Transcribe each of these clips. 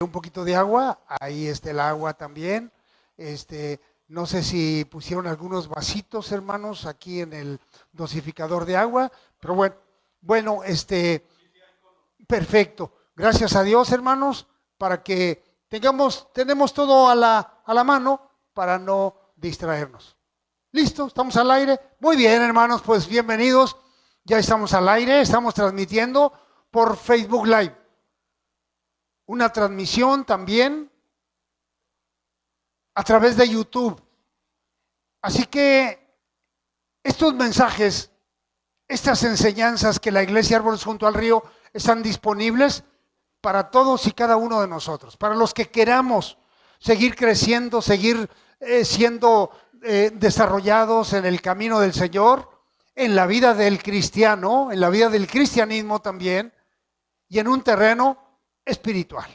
un poquito de agua, ahí está el agua también. No sé si pusieron algunos vasitos, hermanos, aquí en el dosificador de agua, pero bueno, perfecto. Gracias a Dios, hermanos, para que tenemos todo a la mano para no distraernos. ¿Listo? ¿Estamos al aire? Muy bien, hermanos, pues bienvenidos. Ya estamos al aire, estamos transmitiendo por Facebook Live. Una transmisión también a través de YouTube. Así que estos mensajes, estas enseñanzas que la Iglesia Árboles Junto al Río están disponibles para todos y cada uno de nosotros, para los que queramos seguir creciendo, seguir siendo desarrollados en el camino del Señor, en la vida del cristiano, en la vida del cristianismo también, y en un terreno espiritual.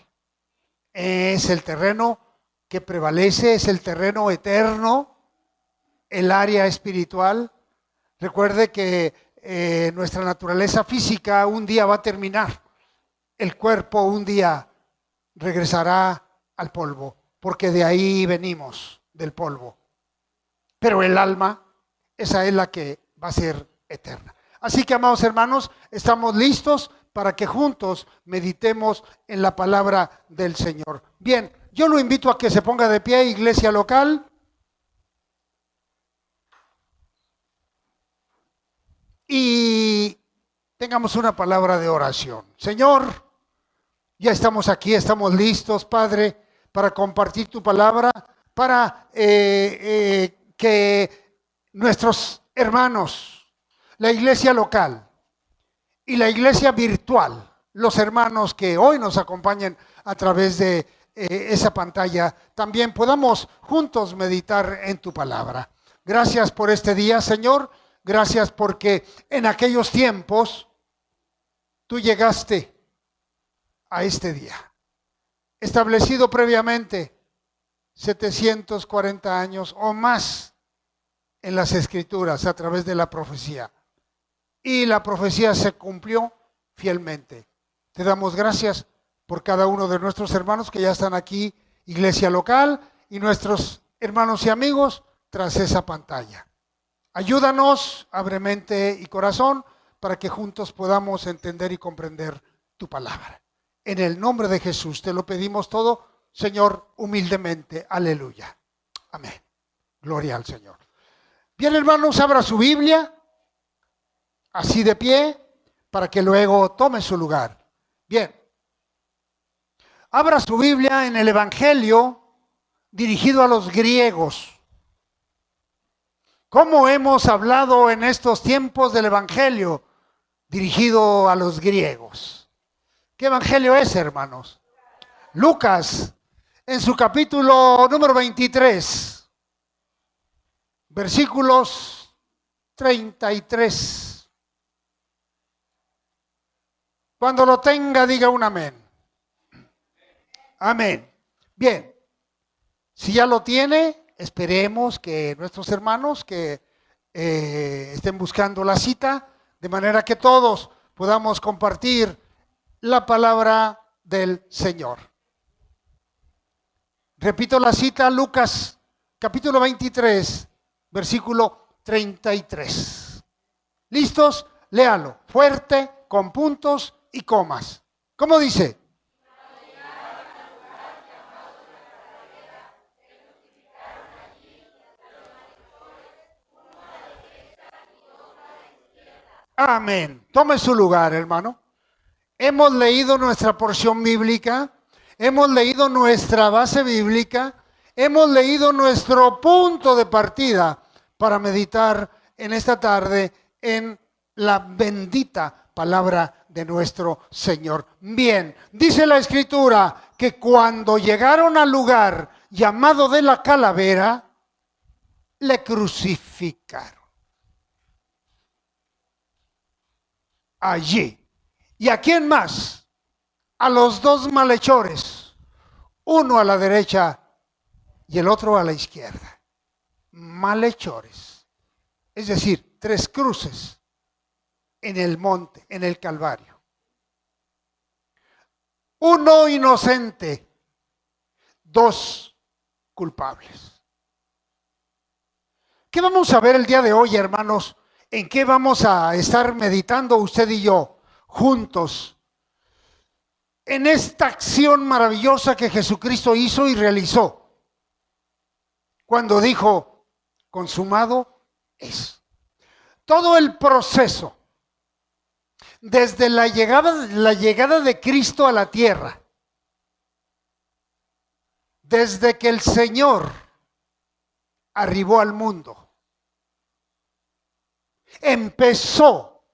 Es el terreno que prevalece, es el terreno eterno, el área espiritual. Recuerde que nuestra naturaleza física un día va a terminar. El cuerpo un día regresará al polvo, porque de ahí venimos, del polvo. Pero el alma, esa es la que va a ser eterna. Así que, amados hermanos, estamos listos para que juntos meditemos en la palabra del Señor. Bien, yo lo invito a que se ponga de pie, iglesia local. Y tengamos una palabra de oración. Señor, ya estamos aquí, estamos listos, Padre, para compartir tu palabra, para que nuestros hermanos, la iglesia local y la iglesia virtual, los hermanos que hoy nos acompañan a través de esa pantalla, también podamos juntos meditar en tu palabra. Gracias por este día, Señor. Gracias porque en aquellos tiempos tú llegaste a este día, establecido previamente 740 años o más en las Escrituras a través de la profecía. Y la profecía se cumplió fielmente. Te damos gracias por cada uno de nuestros hermanos que ya están aquí, iglesia local, y nuestros hermanos y amigos tras esa pantalla. Ayúdanos, abre mente y corazón, para que juntos podamos entender y comprender tu palabra. En el nombre de Jesús te lo pedimos todo, Señor, humildemente. Aleluya. Amén. Gloria al Señor. Bien, hermanos, abra su Biblia, así de pie, para que luego tome su lugar. Bien. Abra su Biblia en el Evangelio dirigido a los griegos. ¿Cómo hemos hablado en estos tiempos del Evangelio dirigido a los griegos? ¿Qué Evangelio es, hermanos? Lucas, en su capítulo número 23, versículos 33. Cuando lo tenga, diga un amén. Amén. Bien, si ya lo tiene, esperemos que nuestros hermanos que estén buscando la cita, de manera que todos podamos compartir la palabra del Señor. Repito la cita, Lucas capítulo 23, versículo 33. ¿Listos? Léalo fuerte, con puntos y comas. ¿Cómo dice? Amén. Tome su lugar, hermano. Hemos leído nuestra porción bíblica, hemos leído nuestra base bíblica, hemos leído nuestro punto de partida para meditar en esta tarde en la bendita palabra de nuestro Señor. Bien, dice la Escritura que cuando llegaron al lugar llamado de la calavera, le crucificaron. Allí. ¿Y a quién más? A los dos malhechores, uno a la derecha y el otro a la izquierda. Malhechores, es decir, tres cruces en el monte, en el Calvario. Uno inocente dos culpables. ¿Qué vamos a ver el día de hoy, hermanos? ¿En qué vamos a estar meditando usted y yo juntos? En esta acción maravillosa que Jesucristo hizo y realizó. Cuando dijo, consumado es. Todo el proceso, desde la llegada de Cristo a la tierra, desde que el Señor arribó al mundo, empezó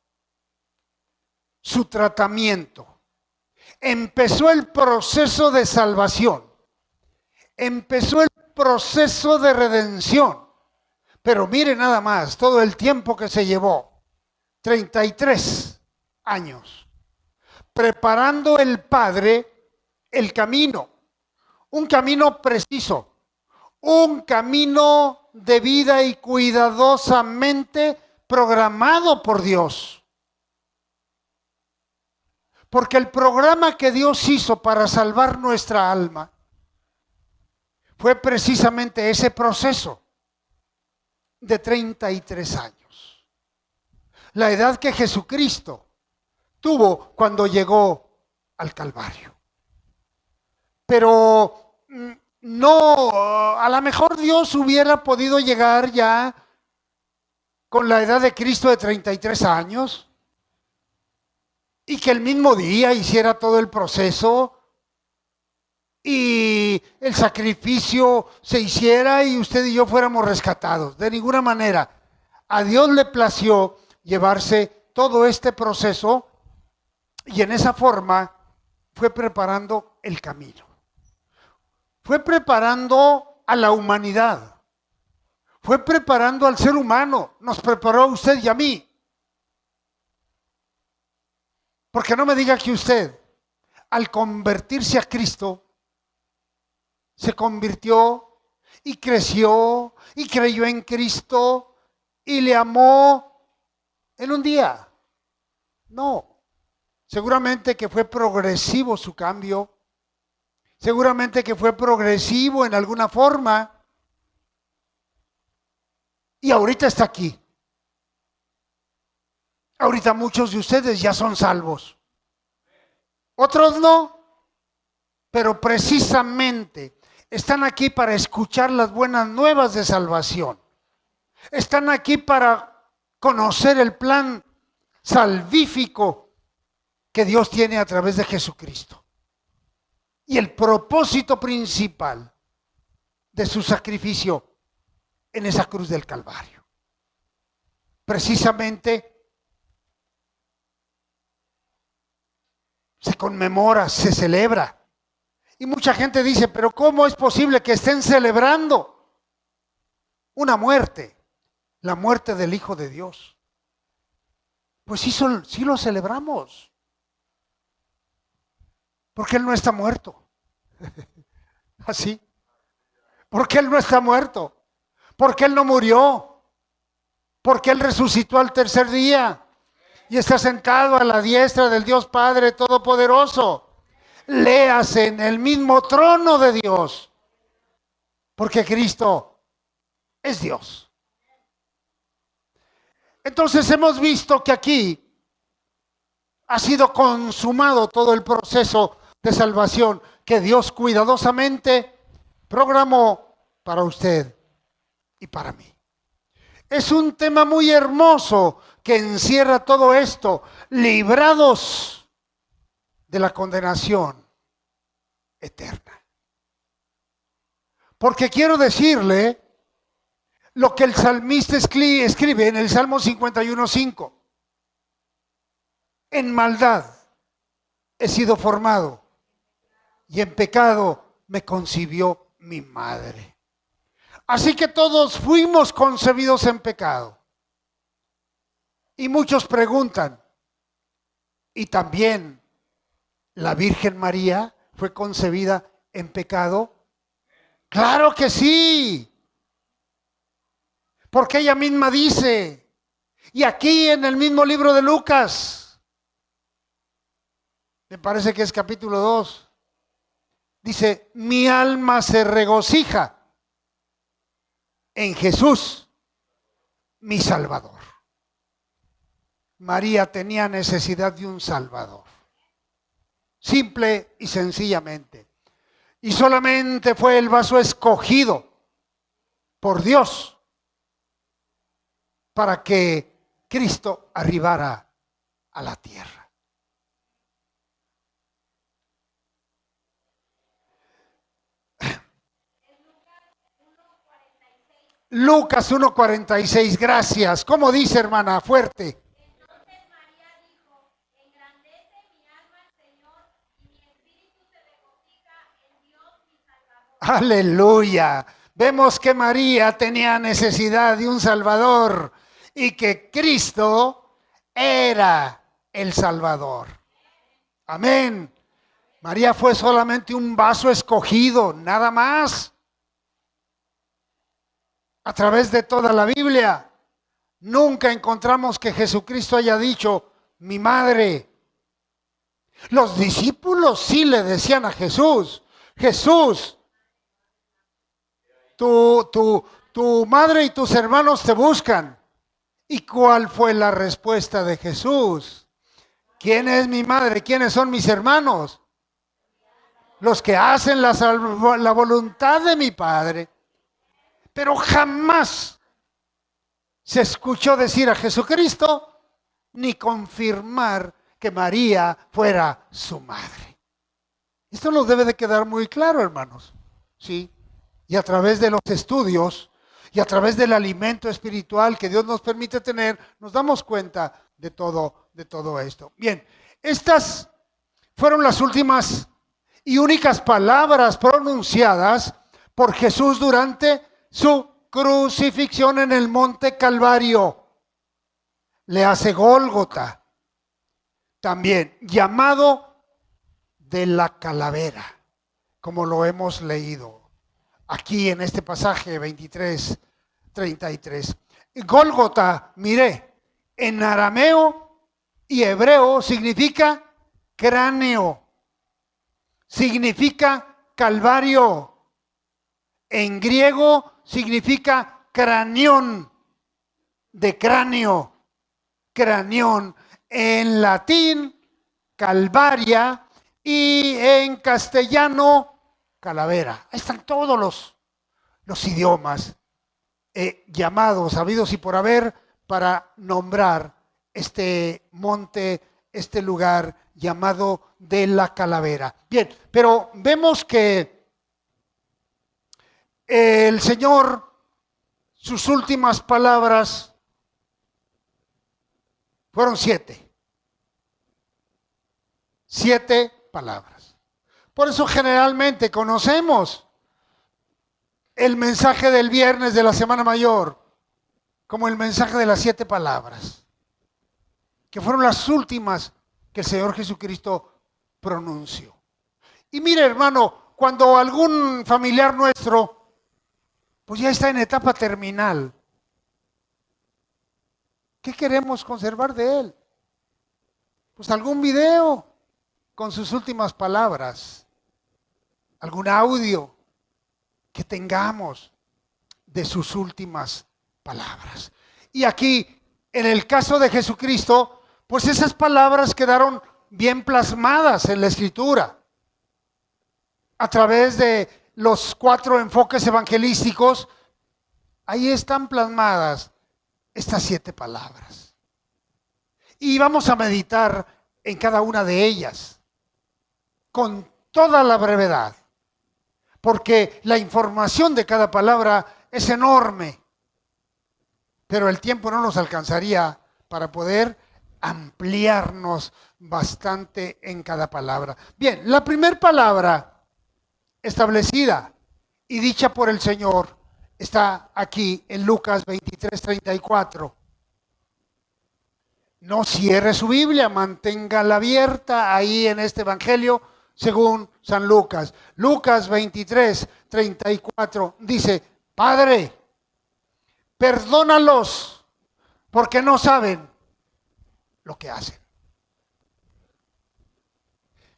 su tratamiento, empezó el proceso de salvación, empezó el proceso de redención. Pero mire nada más, todo el tiempo que se llevó, 33 años, preparando el Padre el camino, un camino preciso, un camino de vida y cuidadosamente programado por Dios. Porque el programa que Dios hizo para salvar nuestra alma fue precisamente ese proceso de 33 años. La edad que Jesucristo tuvo cuando llegó al Calvario. Pero no, a lo mejor Dios hubiera podido llegar ya con la edad de Cristo de 33 años y que el mismo día hiciera todo el proceso y el sacrificio se hiciera y usted y yo fuéramos rescatados. De ninguna manera. A Dios le plació llevarse todo este proceso y en esa forma fue preparando el camino. Fue preparando a la humanidad. Fue preparando al ser humano. Nos preparó a usted y a mí. Porque no me diga que usted, al convertirse a Cristo, se convirtió y creció y creyó en Cristo y le amó en un día. No. Seguramente que fue progresivo su cambio. Seguramente que fue progresivo en alguna forma. Y ahorita está aquí. Ahorita muchos de ustedes ya son salvos. Otros no. Pero precisamente están aquí para escuchar las buenas nuevas de salvación. Están aquí para conocer el plan salvífico que Dios tiene a través de Jesucristo. Y el propósito principal de su sacrificio en esa cruz del Calvario. Precisamente se conmemora, se celebra. Y mucha gente dice, pero ¿cómo es posible que estén celebrando una muerte? La muerte del Hijo de Dios. Pues sí lo celebramos. Porque Él no está muerto. Así. Porque Él no está muerto. Porque Él no murió. Porque Él resucitó al tercer día. Y está sentado a la diestra del Dios Padre Todopoderoso. Léase en el mismo trono de Dios. Porque Cristo es Dios. Entonces hemos visto que aquí ha sido consumado todo el proceso de salvación que Dios cuidadosamente programó para usted y para mí. Es un tema muy hermoso que encierra todo esto, librados de la condenación eterna. Porque quiero decirle lo que el salmista escribe en el Salmo 51:5. En maldad he sido formado y en pecado me concibió mi madre. Así que todos fuimos concebidos en pecado. Y muchos preguntan, ¿y también la Virgen María fue concebida en pecado? ¡Claro que sí! Porque ella misma dice, y aquí en el mismo libro de Lucas, me parece que es capítulo 2, Dice, mi alma se regocija en Jesús, mi Salvador. María tenía necesidad de un Salvador. Simple y sencillamente. Y solamente fue el vaso escogido por Dios para que Cristo arribara a la tierra. Lucas 1:46, gracias. ¿Cómo dice, hermana? Fuerte. Entonces María dijo, engrandece mi alma al Señor, y mi espíritu se regocija en Dios mi Salvador. Aleluya. Vemos que María tenía necesidad de un Salvador y que Cristo era el Salvador. Amén. María fue solamente un vaso escogido, nada más. A través de toda la Biblia, nunca encontramos que Jesucristo haya dicho, mi madre. Los discípulos sí le decían a Jesús, Jesús, tu madre y tus hermanos te buscan. ¿Y cuál fue la respuesta de Jesús? ¿Quién es mi madre? ¿Quiénes son mis hermanos? Los que hacen la voluntad de mi Padre. Pero jamás se escuchó decir a Jesucristo ni confirmar que María fuera su madre. Esto nos debe de quedar muy claro, hermanos. ¿Sí? Y a través de los estudios y a través del alimento espiritual que Dios nos permite tener, nos damos cuenta de todo esto. Bien, estas fueron las últimas y únicas palabras pronunciadas por Jesús durante su crucifixión en el monte Calvario. Le hace Gólgota, también llamado de la calavera, como lo hemos leído aquí en este pasaje 23:33. Gólgota, mire, en arameo y hebreo significa cráneo, significa calvario. En griego significa cranión, de cráneo, cranión. En latín, calvaria, y en castellano, calavera. Ahí están todos los idiomas llamados, habidos y por haber, para nombrar este monte, este lugar llamado de la calavera. Bien, pero vemos que el Señor, sus últimas palabras fueron 7. 7 palabras. Por eso generalmente conocemos el mensaje del viernes de la Semana Mayor como el mensaje de las 7 palabras, que fueron las últimas que el Señor Jesucristo pronunció. Y mire, hermano, cuando algún familiar nuestro pues ya está en etapa terminal, ¿qué queremos conservar de él? Pues algún video con sus últimas palabras, algún audio que tengamos de sus últimas palabras. Y aquí, en el caso de Jesucristo, pues esas palabras quedaron bien plasmadas en la Escritura, a través de los 4 enfoques evangelísticos. Ahí están plasmadas estas 7 palabras. Y vamos a meditar en cada una de ellas con toda la brevedad, porque la información de cada palabra es enorme, pero el tiempo no nos alcanzaría para poder ampliarnos bastante en cada palabra. Bien, la primera palabra establecida y dicha por el Señor está aquí en Lucas 23:34. No cierre su Biblia, manténgala abierta ahí en este Evangelio según San Lucas. Lucas 23:34 dice, Padre, perdónalos porque no saben lo que hacen.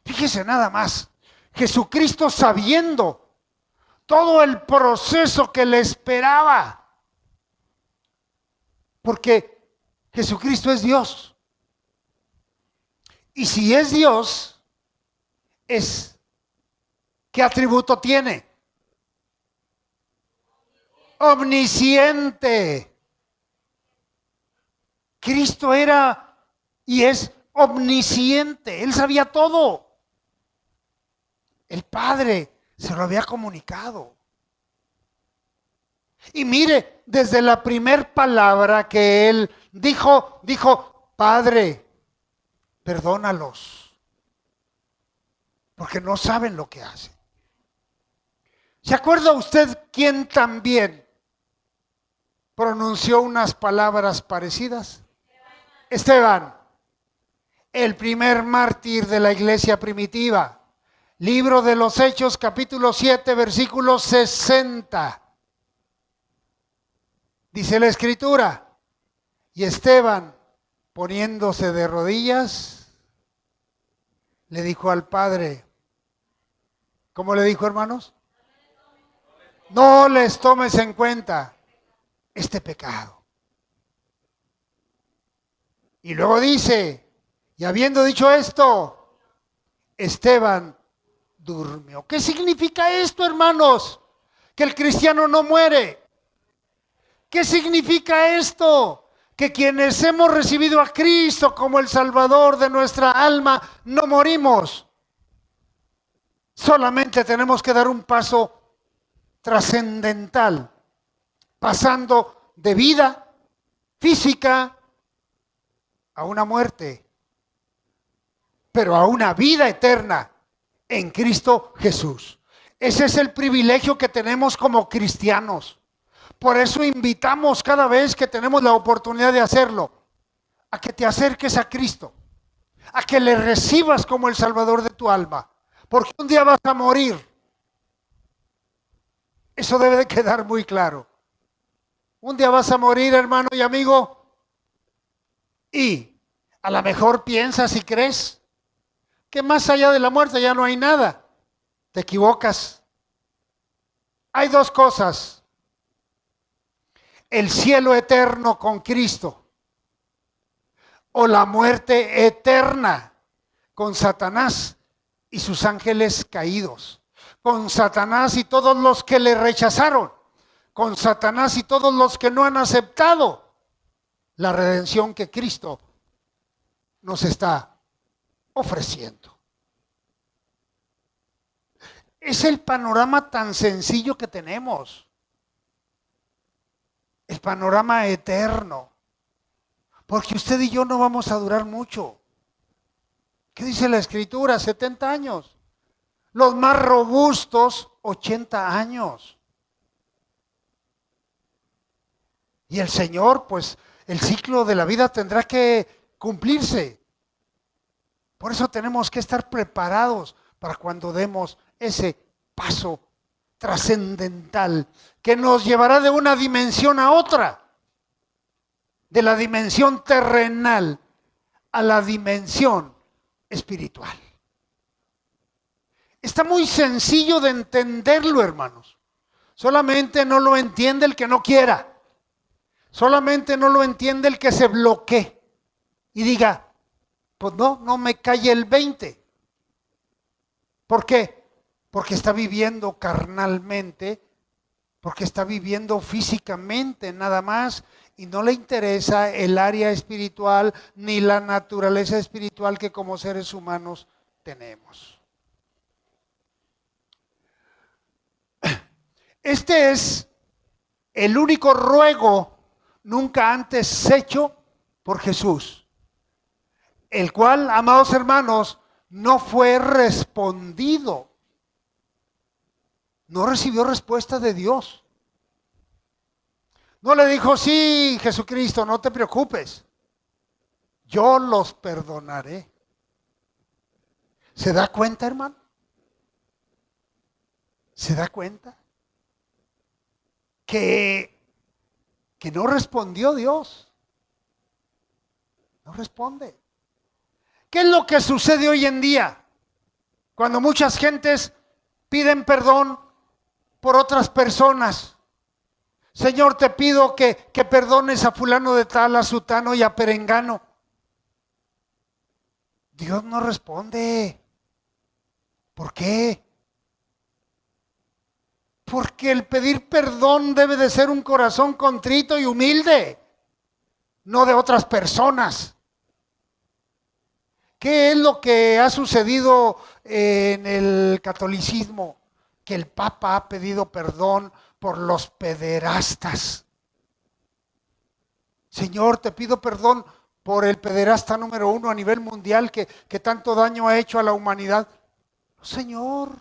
Fíjese nada más. Jesucristo sabiendo todo el proceso que le esperaba. Porque Jesucristo es Dios. Y si es Dios, ¿qué atributo tiene? Omnisciente. Cristo era y es omnisciente. Él sabía todo. El Padre se lo había comunicado. Y mire, desde la primer palabra que Él dijo, Padre, perdónalos, porque no saben lo que hacen. ¿Se acuerda usted quién también pronunció unas palabras parecidas? Esteban, el primer mártir de la iglesia primitiva. Libro de los Hechos, capítulo 7, versículo 60. Dice la Escritura, y Esteban, poniéndose de rodillas, le dijo al Padre, ¿cómo le dijo, hermanos? No les tomes en cuenta este pecado. Y luego dice, y habiendo dicho esto, Esteban durmió. ¿Qué significa esto, hermanos? Que el cristiano no muere. ¿Qué significa esto? Que quienes hemos recibido a Cristo como el Salvador de nuestra alma, no morimos. Solamente tenemos que dar un paso trascendental, pasando de vida física a una muerte, pero a una vida eterna en Cristo Jesús. Ese es el privilegio que tenemos como cristianos. Por eso invitamos cada vez que tenemos la oportunidad de hacerlo, a que te acerques a Cristo, a que le recibas como el Salvador de tu alma, porque un día vas a morir. Eso debe de quedar muy claro. Un día vas a morir, hermano y amigo, y a lo mejor piensas y crees que más allá de la muerte ya no hay nada. Te equivocas. Hay dos cosas. El cielo eterno con Cristo o la muerte eterna con Satanás y sus ángeles caídos, con Satanás y todos los que le rechazaron, con Satanás y todos los que no han aceptado la redención que Cristo nos está ofreciendo. Es el panorama tan sencillo que tenemos. El panorama eterno. Porque usted y yo no vamos a durar mucho. ¿Qué dice la Escritura? 70 años. Los más robustos, 80 años. Y el Señor, pues, el ciclo de la vida tendrá que cumplirse. Por eso tenemos que estar preparados para cuando demos ese paso trascendental que nos llevará de una dimensión a otra, de la dimensión terrenal a la dimensión espiritual. Está muy sencillo de entenderlo, hermanos. Solamente no lo entiende el que no quiera. Solamente no lo entiende el que se bloquee y diga, pues no me cae el 20. ¿Por qué? Porque está viviendo carnalmente, porque está viviendo físicamente nada más y no le interesa el área espiritual ni la naturaleza espiritual que como seres humanos tenemos. Este es el único ruego nunca antes hecho por Jesús, el cual, amados hermanos, no fue respondido. No recibió respuesta de Dios. No le dijo, sí, Jesucristo, no te preocupes. Yo los perdonaré. ¿Se da cuenta, hermano? ¿Se da cuenta? Que no respondió Dios. No responde. ¿Qué es lo que sucede hoy en día? Cuando muchas gentes piden perdón por otras personas. Señor, te pido que perdones a fulano de tal, a sutano y a perengano. Dios no responde. ¿Por qué? Porque el pedir perdón debe de ser un corazón contrito y humilde, no de otras personas. ¿Qué es lo que ha sucedido en el catolicismo? Que el Papa ha pedido perdón por los pederastas. Señor, te pido perdón por el pederasta número 1 a nivel mundial que tanto daño ha hecho a la humanidad. Señor,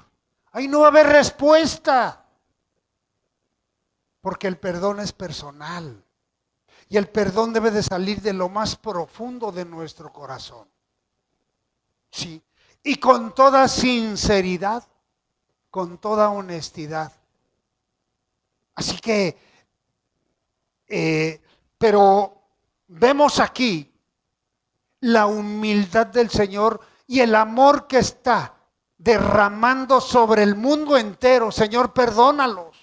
ahí no va a haber respuesta. Porque el perdón es personal. Y el perdón debe de salir de lo más profundo de nuestro corazón. Sí. Y con toda sinceridad, con toda honestidad. Así que, pero vemos aquí la humildad del Señor y el amor que está derramando sobre el mundo entero. Señor, perdónalos.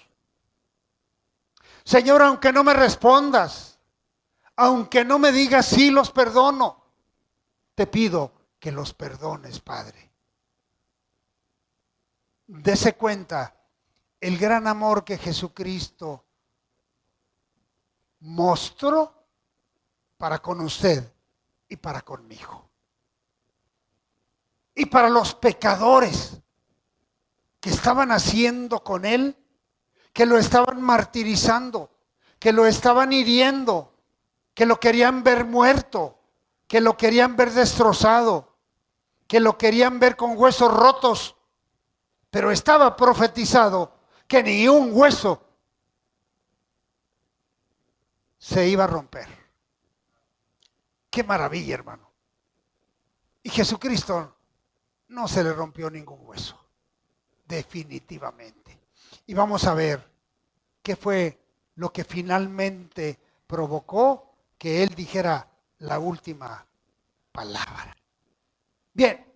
Señor, aunque no me respondas, aunque no me digas sí, los perdono, te pido que los perdones, Padre. Dese cuenta el gran amor que Jesucristo mostró para con usted y para conmigo. Y para los pecadores que estaban haciendo con él, que lo estaban martirizando, que lo estaban hiriendo, que lo querían ver muerto, que lo querían ver destrozado, que lo querían ver con huesos rotos, pero estaba profetizado que ni un hueso se iba a romper. Qué maravilla, hermano. Y Jesucristo no se le rompió ningún hueso, definitivamente. Y vamos a ver qué fue lo que finalmente provocó que él dijera la última palabra. Bien,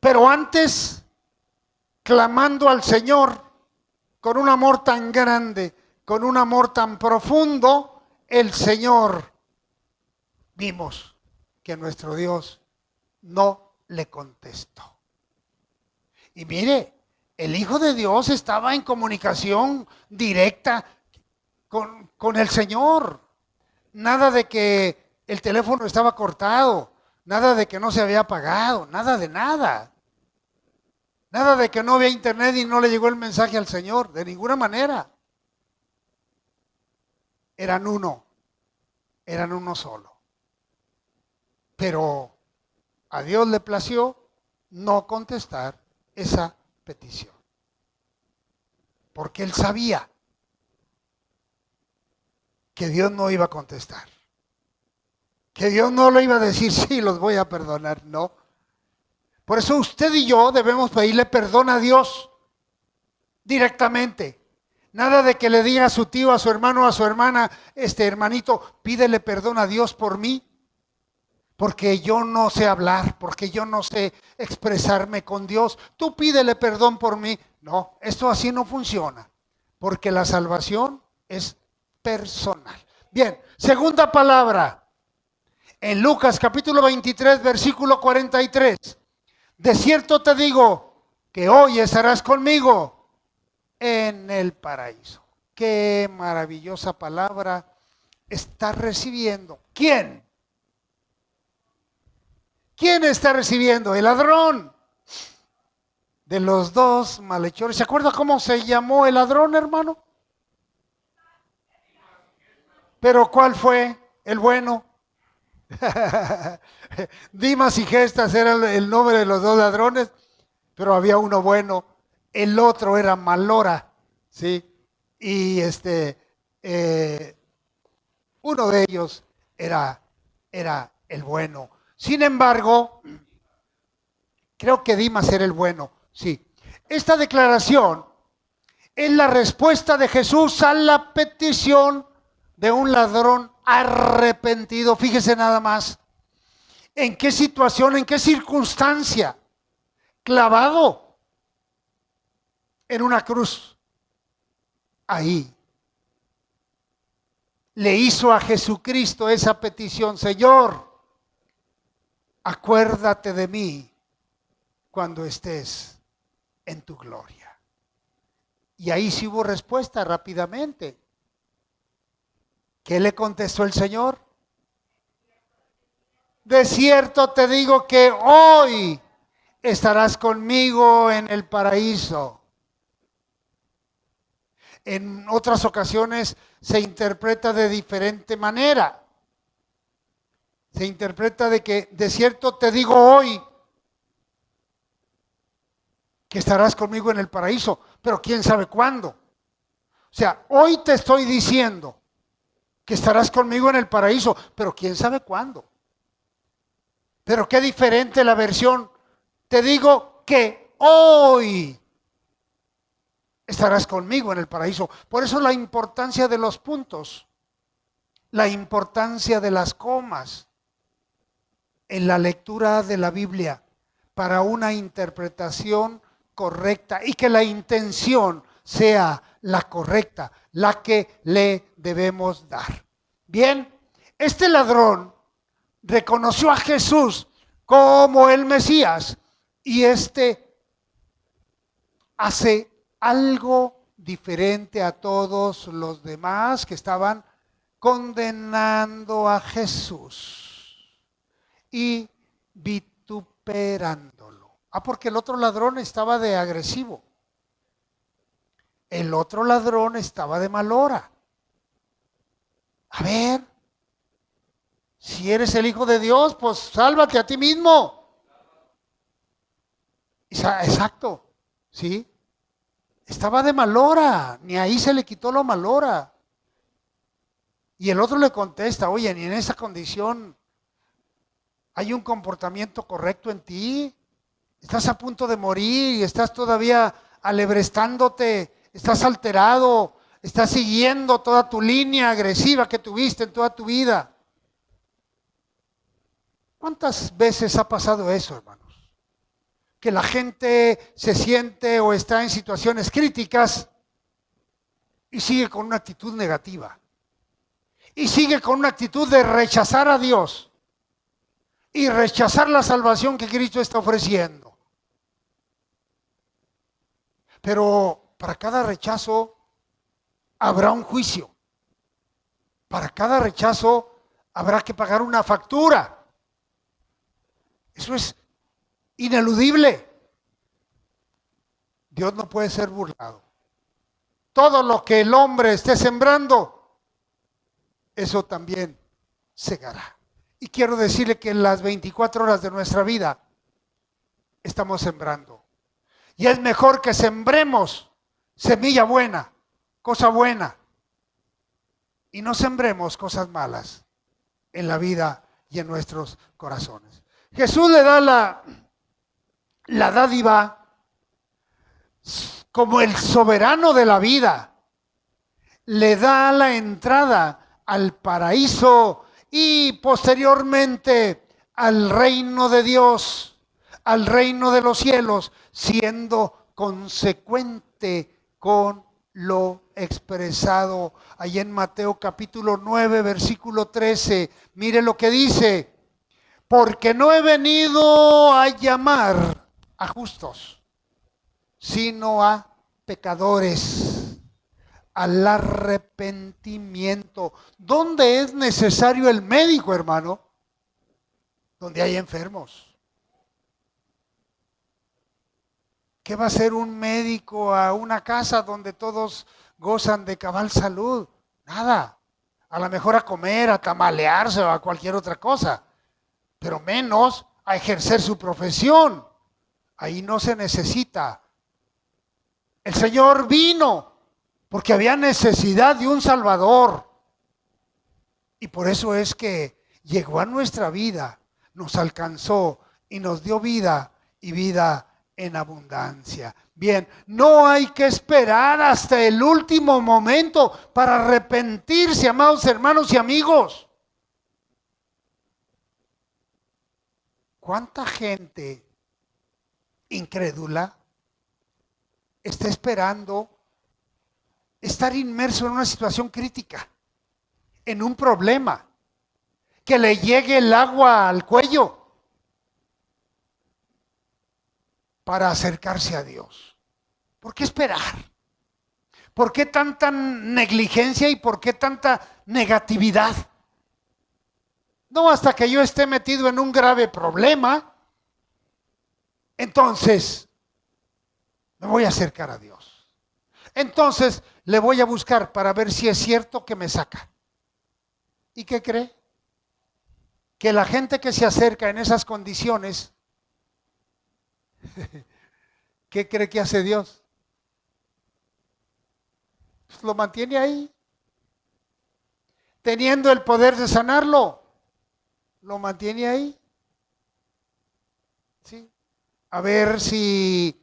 pero antes, clamando al Señor con un amor tan grande, con un amor tan profundo, el Señor, vimos que nuestro Dios no le contestó. Y mire, el Hijo de Dios estaba en comunicación directa con el Señor. Nada de que el teléfono estaba cortado, nada de que no se había apagado, nada de nada. Nada de que no había internet y no le llegó el mensaje al Señor, de ninguna manera. Eran uno solo. Pero a Dios le plació no contestar esa petición. Porque él sabía que Dios no iba a contestar. Que Dios no le iba a decir, sí, los voy a perdonar, no. Por eso usted y yo debemos pedirle perdón a Dios directamente. Nada de que le diga a su tío, a su hermano, a su hermana, hermanito, pídele perdón a Dios por mí. Porque yo no sé hablar, porque yo no sé expresarme con Dios. Tú pídele perdón por mí. No, esto así no funciona. Porque la salvación es personal. Bien, segunda palabra. En Lucas capítulo 23, versículo 43. De cierto te digo que hoy estarás conmigo en el paraíso. Qué maravillosa palabra está recibiendo. ¿Quién? ¿Quién está recibiendo? El ladrón. De los dos malhechores. ¿Se acuerda cómo se llamó el ladrón, hermano? Pero ¿cuál fue el bueno? Dimas y Gestas era el nombre de los dos ladrones, pero había uno bueno. El otro era Malora, ¿sí? Y uno de ellos era el bueno. Sin embargo, creo que Dimas era el bueno, sí. Esta declaración es la respuesta de Jesús a la petición de un ladrón arrepentido. Fíjese nada más en qué situación, en qué circunstancia clavado en una cruz. Ahí le hizo a Jesucristo esa petición: Señor, acuérdate de mí cuando estés en tu gloria. Y ahí sí hubo respuesta rápidamente. ¿Qué le contestó el Señor? De cierto te digo que hoy estarás conmigo en el paraíso. En otras ocasiones se interpreta de diferente manera. Se interpreta de que, de cierto te digo hoy, que estarás conmigo en el paraíso, pero quién sabe cuándo. O sea, hoy te estoy diciendo que estarás conmigo en el paraíso, pero quién sabe cuándo. Pero qué diferente la versión, te digo que hoy estarás conmigo en el paraíso. Por eso la importancia de los puntos, la importancia de las comas en la lectura de la Biblia para una interpretación correcta y que la intención sea la correcta, la que le debemos dar. Bien, este ladrón reconoció a Jesús como el Mesías y hace algo diferente a todos los demás que estaban condenando a Jesús y vituperándolo. Porque el otro ladrón estaba de agresivo. El otro ladrón estaba de mal hora. A ver, si eres el Hijo de Dios, pues sálvate a ti mismo. Exacto, ¿sí? Estaba de mal hora, ni ahí se le quitó lo mal hora. Y el otro le contesta: oye, ni en esa condición hay un comportamiento correcto en ti. Estás a punto de morir y estás todavía alebrestándote, estás alterado, estás siguiendo toda tu línea agresiva que tuviste en toda tu vida. ¿Cuántas veces ha pasado eso, hermanos? Que la gente se siente o está en situaciones críticas y sigue con una actitud negativa. Y sigue con una actitud de rechazar a Dios y rechazar la salvación que Cristo está ofreciendo. Pero para cada rechazo habrá un juicio. Para cada rechazo habrá que pagar una factura. Eso es ineludible. Dios no puede ser burlado. Todo lo que el hombre esté sembrando, eso también segará. Y quiero decirle que en las 24 horas de nuestra vida estamos sembrando. Y es mejor que sembremos semilla buena, cosa buena, y no sembremos cosas malas en la vida y en nuestros corazones. Jesús le da la dádiva como el soberano de la vida. Le da la entrada al paraíso y posteriormente al reino de Dios, al reino de los cielos, siendo consecuente con lo expresado ahí en Mateo capítulo 9, versículo 13. Mire lo que dice: porque no he venido a llamar a justos, sino a pecadores, al arrepentimiento. ¿Dónde es necesario el médico, hermano? Donde hay enfermos. ¿Qué va a hacer un médico a una casa donde todos gozan de cabal salud? Nada. A lo mejor a comer, a tamalearse o a cualquier otra cosa, pero menos a ejercer su profesión. Ahí no se necesita. El Señor vino porque había necesidad de un Salvador. Y por eso es que llegó a nuestra vida, nos alcanzó y nos dio vida y vida en abundancia. Bien, no hay que esperar hasta el último momento para arrepentirse, amados hermanos y amigos. ¿Cuánta gente incrédula, está esperando estar inmerso en una situación crítica, en un problema, que le llegue el agua al cuello para acercarse a Dios. ¿Por qué esperar? ¿Por qué tanta negligencia y por qué tanta negatividad? No, hasta que yo esté metido en un grave problema, entonces me voy a acercar a Dios. Entonces le voy a buscar para ver si es cierto que me saca. ¿Y qué cree? Que la gente que se acerca en esas condiciones, ¿qué cree que hace Dios? Pues lo mantiene ahí. Teniendo el poder de sanarlo, lo mantiene ahí. ¿Sí? A ver si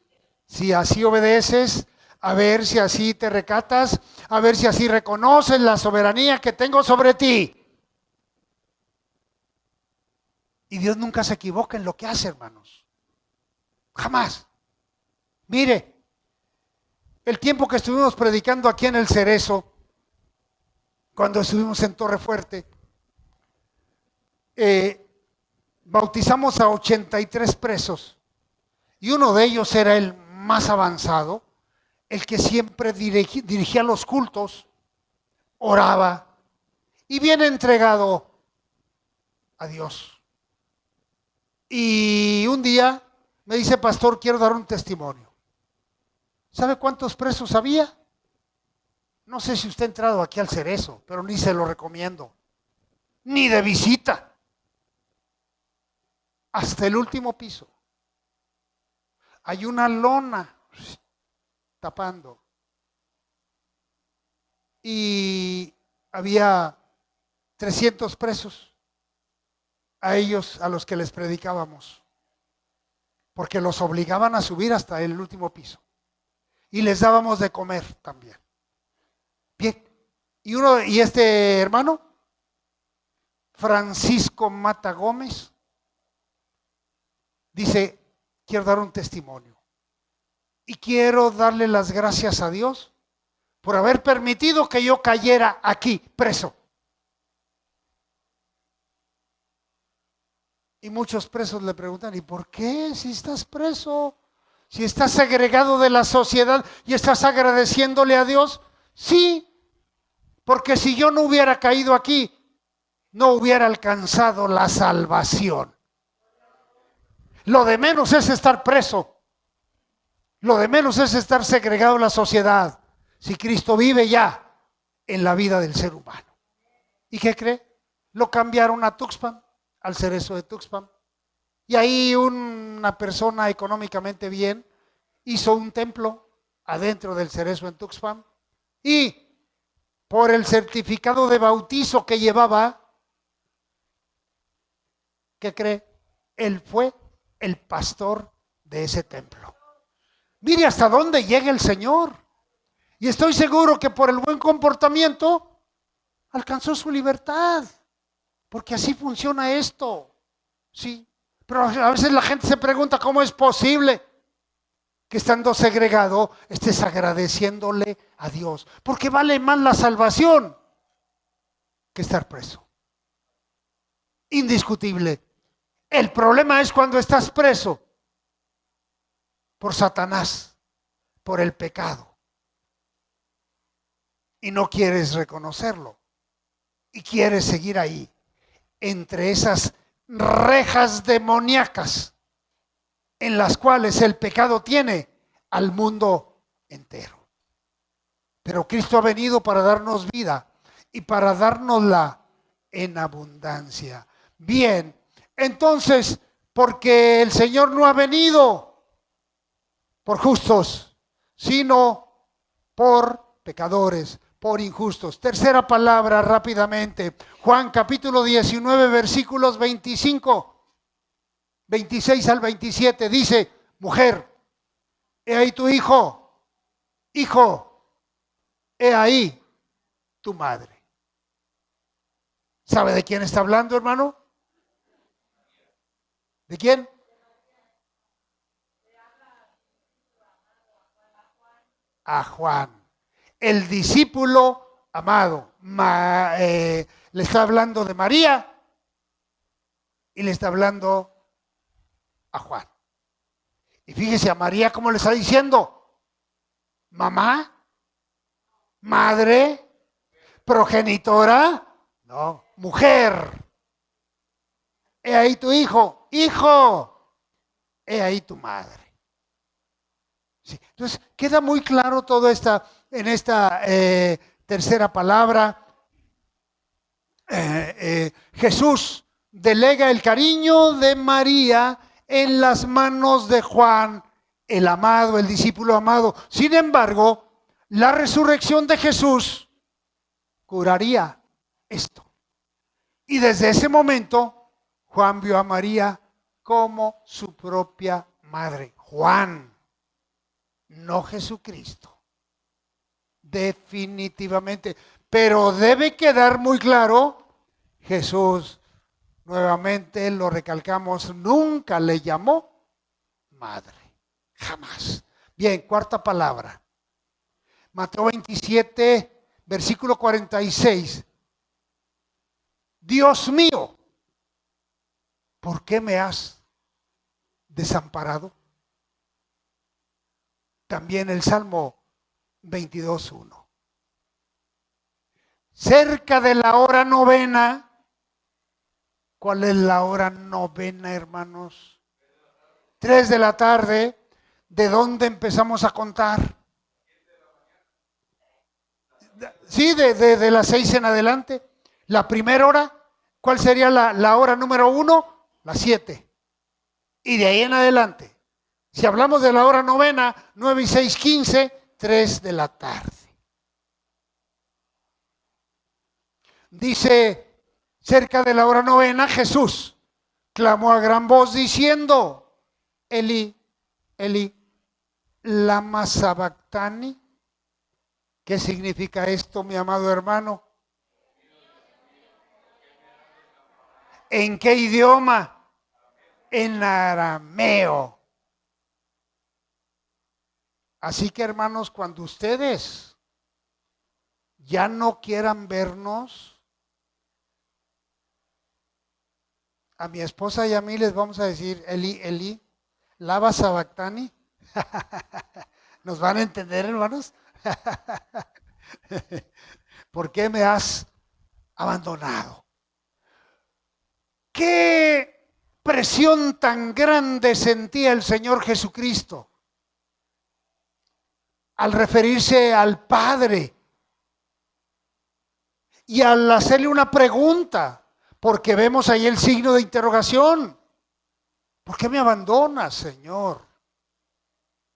así obedeces, a ver si así te recatas, a ver si así reconoces la soberanía que tengo sobre ti. Y Dios nunca se equivoca en lo que hace, hermanos. Jamás. Mire, el tiempo que estuvimos predicando aquí en el Cerezo, cuando estuvimos en Torre Fuerte, bautizamos a 83 presos. Y uno de ellos era el más avanzado, el que siempre dirigía los cultos, oraba y bien entregado a Dios. Y un día me dice, pastor, quiero dar un testimonio. ¿Sabe cuántos presos había? No sé si usted ha entrado aquí al Cerezo, pero ni se lo recomiendo. Ni de visita. Hasta el último piso. Hay una lona tapando. Y había 300 presos. A ellos, a los que les predicábamos. Porque los obligaban a subir hasta el último piso. Y les dábamos de comer también. Bien. Y este hermano, Francisco Mata Gómez, dice, quiero dar un testimonio. Y quiero darle las gracias a Dios por haber permitido que yo cayera aquí preso. Y muchos presos le preguntan, ¿y por qué si estás preso? Si estás segregado de la sociedad y estás agradeciéndole a Dios. Sí, porque si yo no hubiera caído aquí, no hubiera alcanzado la salvación. Lo de menos es estar preso. Lo de menos es estar segregado de la sociedad. Si Cristo vive ya en la vida del ser humano. ¿Y qué cree? Lo cambiaron a Tuxpan, al Cerezo de Tuxpan. Y ahí una persona económicamente bien hizo un templo adentro del Cerezo en Tuxpan. Y por el certificado de bautizo que llevaba, ¿qué cree? Él fue el pastor de ese templo. Mire hasta dónde llega el Señor. Y estoy seguro que por el buen comportamiento alcanzó su libertad. Porque así funciona esto. Sí. Pero a veces la gente se pregunta cómo es posible que estando segregado estés agradeciéndole a Dios. Porque vale más la salvación que estar preso. Indiscutible. El problema es cuando estás preso por Satanás, por el pecado. Y no quieres reconocerlo. Y quieres seguir ahí, entre esas rejas demoníacas en las cuales el pecado tiene al mundo entero. Pero Cristo ha venido para darnos vida y para dárnosla en abundancia. Bien, entonces, porque el Señor no ha venido por justos, sino por pecadores, por injustos. Tercera palabra rápidamente. Juan capítulo 19, versículos 26 al 27. Dice, mujer, he ahí tu hijo. Hijo, he ahí tu madre. ¿Sabe de quién está hablando, hermano? ¿De quién? a Juan, el discípulo amado. Le está hablando de María y le está hablando a Juan. Y fíjese a María cómo le está diciendo: mamá, madre, progenitora, no, mujer. He ahí tu hijo, hijo, he ahí tu madre. Sí. Entonces, queda muy claro todo en esta tercera palabra. Jesús delega el cariño de María en las manos de Juan, el amado, el discípulo amado. Sin embargo, la resurrección de Jesús curaría esto. Y desde ese momento, Juan vio a María como su propia madre. Juan, no Jesucristo. Definitivamente. Pero debe quedar muy claro, Jesús, nuevamente lo recalcamos, nunca le llamó madre. Jamás. Bien, cuarta palabra. Mateo 27, versículo 46. Dios mío, ¿por qué me has desamparado? También el Salmo 22:1. Cerca de la hora novena. ¿Cuál es la hora novena, hermanos? 3 de la tarde. ¿De dónde empezamos a contar? Sí, de las 6 en adelante. La primera hora, ¿cuál sería la hora número 1? Las 7. Y de ahí en adelante. Si hablamos de la hora novena, 9 y 6, 15, 3 de la tarde. Dice, cerca de la hora novena, Jesús clamó a gran voz diciendo: Eli, Eli, lama sabactani. ¿Qué significa esto, mi amado hermano? ¿En qué idioma? En arameo. Así que, hermanos, cuando ustedes ya no quieran vernos, a mi esposa y a mí les vamos a decir: Eli, Eli, lava sabactani. ¿Nos van a entender, hermanos? ¿Por qué me has abandonado? ¿Qué presión tan grande sentía el Señor Jesucristo al referirse al Padre y al hacerle una pregunta? Porque vemos ahí el signo de interrogación. ¿Por qué me abandonas, Señor?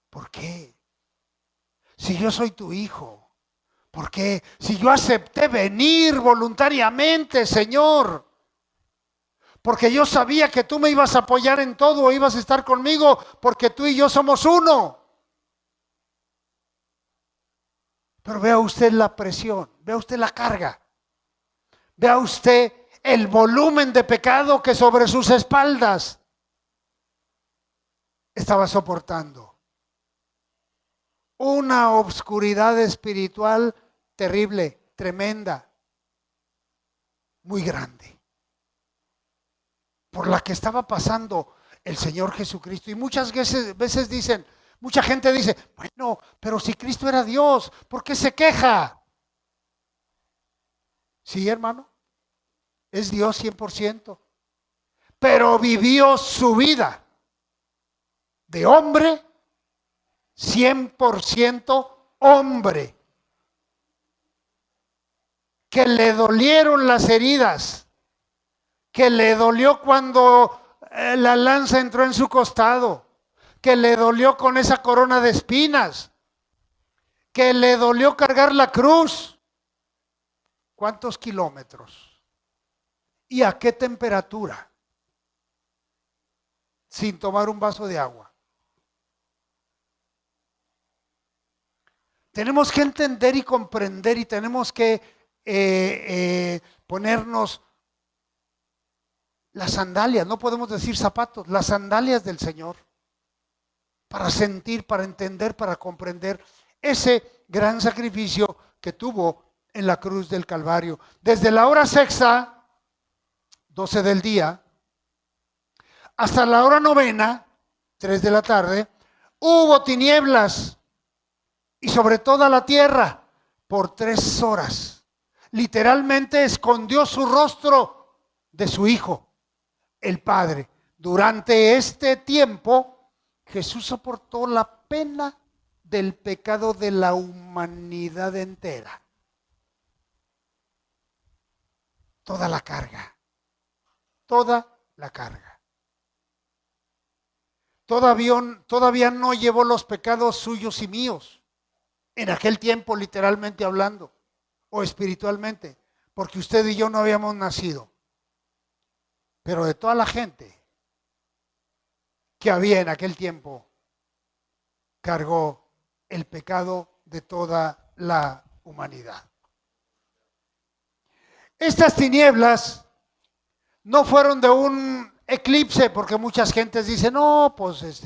¿Por qué? Si yo soy tu hijo. ¿Por qué? Si yo acepté venir voluntariamente, Señor. Porque yo sabía que tú me ibas a apoyar en todo, ibas a estar conmigo, porque tú y yo somos uno. Pero vea usted la presión, vea usted la carga. Vea usted el volumen de pecado que sobre sus espaldas estaba soportando. Una obscuridad espiritual terrible, tremenda, muy grande, por la que estaba pasando el Señor Jesucristo. Y muchas veces dicen, mucha gente dice: bueno, pero si Cristo era Dios, ¿por qué se queja? Sí, hermano. Es Dios 100%, pero vivió su vida de hombre, 100% hombre, que le dolieron las heridas, que le dolió cuando la lanza entró en su costado, que le dolió con esa corona de espinas, que le dolió cargar la cruz. ¿Cuántos kilómetros? ¿Y a qué temperatura? Sin tomar un vaso de agua. Tenemos que entender y comprender, y tenemos que ponernos las sandalias, no podemos decir zapatos, las sandalias del Señor, para sentir, para entender, para comprender ese gran sacrificio que tuvo en la cruz del Calvario. Desde la hora sexta, 12 del día, hasta la hora novena, 3 de la tarde, hubo tinieblas y sobre toda la tierra por 3 horas. Literalmente escondió su rostro de su Hijo, el Padre. Durante este tiempo, Jesús soportó la pena del pecado de la humanidad entera. Toda la carga. Toda la carga. Todavía no llevó los pecados suyos y míos. En aquel tiempo, literalmente hablando, o espiritualmente, porque usted y yo no habíamos nacido. Pero de toda la gente que había en aquel tiempo, cargó el pecado de toda la humanidad. Estas tinieblas no fueron de un eclipse, porque muchas gentes dicen, no, pues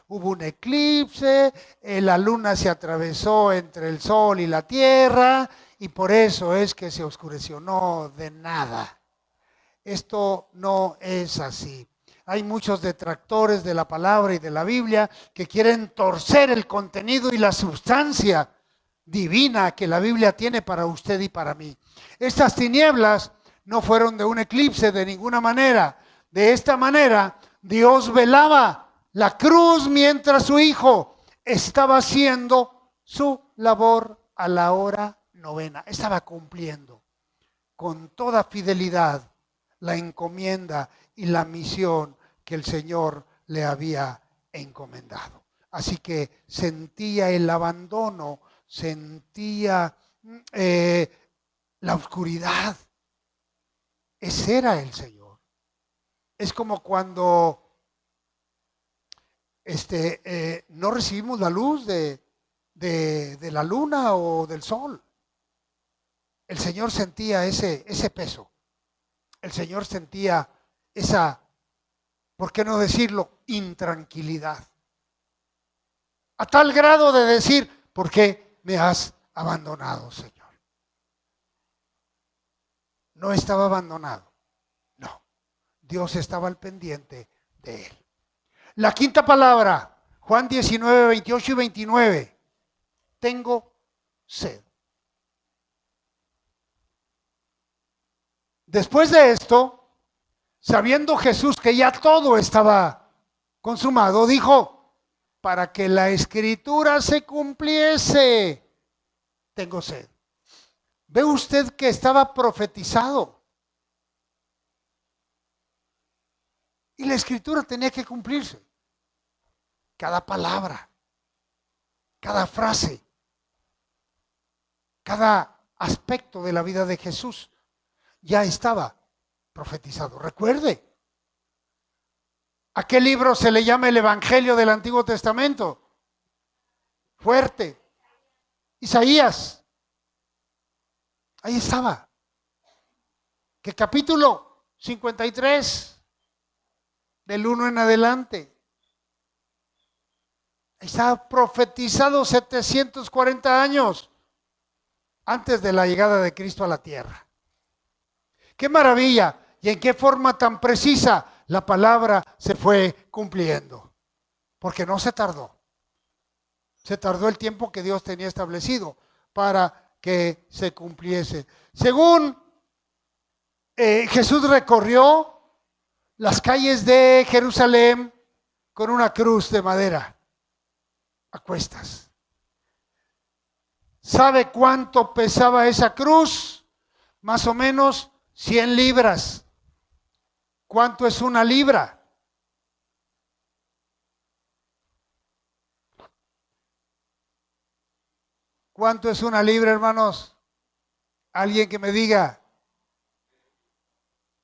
hubo un eclipse, la luna se atravesó entre el sol y la tierra, y por eso es que se oscureció. No, de nada. Esto no es así. Hay muchos detractores de la palabra y de la Biblia que quieren torcer el contenido y la sustancia divina que la Biblia tiene para usted y para mí. Estas tinieblas no fueron de un eclipse de ninguna manera. De esta manera, Dios velaba la cruz mientras su Hijo estaba haciendo su labor a la hora novena. Estaba cumpliendo con toda fidelidad la encomienda y la misión que el Señor le había encomendado. Así que sentía el abandono, sentía la oscuridad. Ese era el Señor. Es como cuando no recibimos la luz de la luna o del sol. El Señor sentía ese peso. El Señor sentía esa, ¿por qué no decirlo?, intranquilidad. A tal grado de decir, ¿por qué me has abandonado, Señor? No estaba abandonado, no. Dios estaba al pendiente de él. La quinta palabra, Juan 19, 28 y 29. Tengo sed. Después de esto, sabiendo Jesús que ya todo estaba consumado, dijo, para que la escritura se cumpliese, tengo sed. ¿Ve usted que estaba profetizado? Y la escritura tenía que cumplirse. Cada palabra, cada frase, cada aspecto de la vida de Jesús ya estaba profetizado. Recuerde, ¿a qué libro se le llama el Evangelio del Antiguo Testamento? Fuerte. Isaías. Ahí estaba. ¿Qué capítulo? 53. Del 1 en adelante. Ahí estaba profetizado 740 años antes de la llegada de Cristo a la tierra. ¡Qué maravilla! Y en qué forma tan precisa la palabra se fue cumpliendo. Porque no se tardó. Se tardó el tiempo que Dios tenía establecido para que se cumpliese. Según Jesús recorrió las calles de Jerusalén con una cruz de madera a cuestas. ¿Sabe cuánto pesaba esa cruz? Más o menos 100 libras. ¿Cuánto es una libra? ¿Cuánto es una libra, hermanos? Alguien que me diga.